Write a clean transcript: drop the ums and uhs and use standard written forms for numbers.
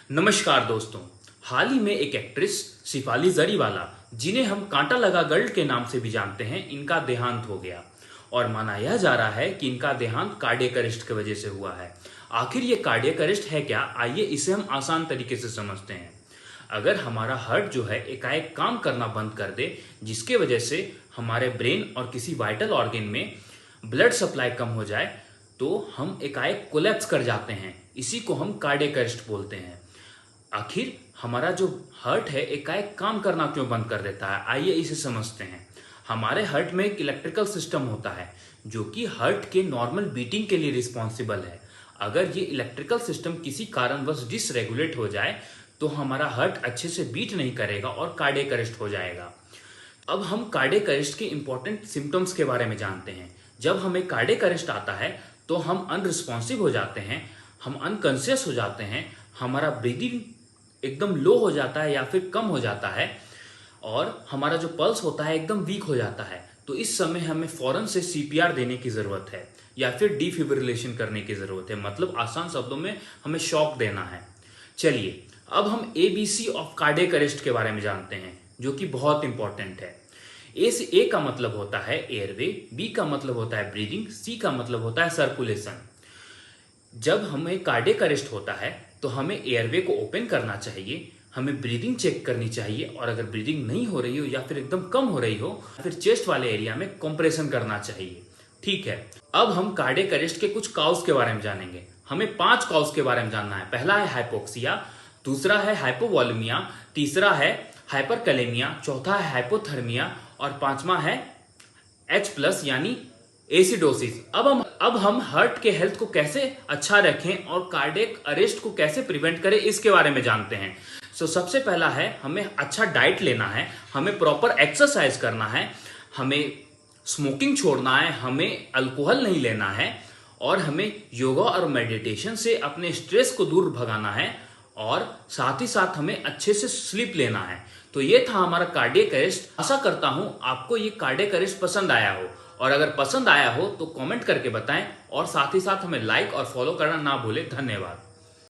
नमस्कार दोस्तों। हाल ही में एक एक्ट्रेस शिफाली जरीवाला, जिन्हें हम कांटा लगा गर्ल के नाम से भी जानते हैं, इनका देहांत हो गया और माना यह जा रहा है कि इनका देहांत कार्डियक अरेस्ट की वजह से हुआ है। आखिर ये कार्डियक अरेस्ट है क्या? आइए इसे हम आसान तरीके से समझते हैं। अगर हमारा हार्ट जो है एकाएक काम करना बंद कर दे, जिसके वजह से हमारे ब्रेन और किसी वाइटल ऑर्गन में ब्लड सप्लाई कम हो जाए, तो हम एकाएक कोलैप्स कर जाते हैं। इसी को हम कार्डियक अरेस्ट बोलते हैं। आखिर हमारा जो हार्ट है एकाएक काम करना क्यों बंद कर देता है? आइए इसे समझते हैं। हमारे हार्ट में एक इलेक्ट्रिकल सिस्टम होता है जो कि हार्ट के नॉर्मल बीटिंग के लिए रिस्पॉन्सिबल है। अगर ये इलेक्ट्रिकल सिस्टम किसी कारणवश डिसरेगुलेट हो जाए तो हमारा हार्ट अच्छे से बीट नहीं करेगा और कार्डियक अरेस्ट हो जाएगा। अब हम कार्डियक अरेस्ट के इंपॉर्टेंट सिम्टम्स के बारे में जानते हैं। जब हमें कार्डियक अरेस्ट आता है तो हम अनरिस्पॉन्सिव हो जाते हैं, हम अनकॉन्शियस हो जाते हैं, हमारा ब्रीदिंग एकदम लो हो जाता है या फिर कम हो जाता है और हमारा जो पल्स होता है एकदम वीक हो जाता है। तो इस समय हमें फौरन से सीपीआर देने की ज़रूरत है या फिर डिफिब्रिलेशन करने की ज़रूरत है। मतलब आसान शब्दों में हमें शॉक देना है। चलिए अब हम एबीसी ऑफ कार्डियक अरेस्ट के बारे में जानते हैं, जो कि बहुत इंपॉर्टेंट है। ए का मतलब होता है एयरवे, बी का मतलब होता है ब्रीदिंग, सी का मतलब होता है सर्कुलेशन। जब हमें कार्डियक अरेस्ट होता है तो हमें एयरवे को ओपन करना चाहिए, हमें ब्रीदिंग चेक करनी चाहिए और अगर ब्रीदिंग नहीं हो रही हो या फिर एकदम कम हो रही हो, फिर चेस्ट वाले एरिया में कंप्रेशन करना चाहिए। ठीक है, अब हम कार्डियक अरेस्ट के कुछ कॉज के बारे में जानेंगे। हमें 5 कॉज के बारे में जानना है। पहला है हाइपोक्सिया, दूसरा है हाइपोवॉल्यूमिया, तीसरा है हाइपरकैलेमिया, चौथा है हाइपोथर्मिया और पांचवा है H+ यानी एसिडोसिस। अब हम हार्ट के हेल्थ को कैसे अच्छा रखें और कार्डियक अरेस्ट को कैसे प्रिवेंट करें, इसके बारे में जानते हैं। सबसे पहला है हमें अच्छा डाइट लेना है, हमें प्रॉपर एक्सरसाइज करना है, हमें स्मोकिंग छोड़ना है, हमें अल्कोहल नहीं लेना है और हमें योगा और मेडिटेशन से अपने स्ट्रेस को दूर भगाना है और साथ ही साथ हमें अच्छे से स्लीप लेना है। तो ये था हमारा कार्डियक अरेस्ट। आशा करता हूं आपको ये कार्डियक अरेस्ट पसंद आया हो और अगर पसंद आया हो तो कमेंट करके बताएं और साथ ही साथ हमें लाइक और फॉलो करना ना भूलें। धन्यवाद।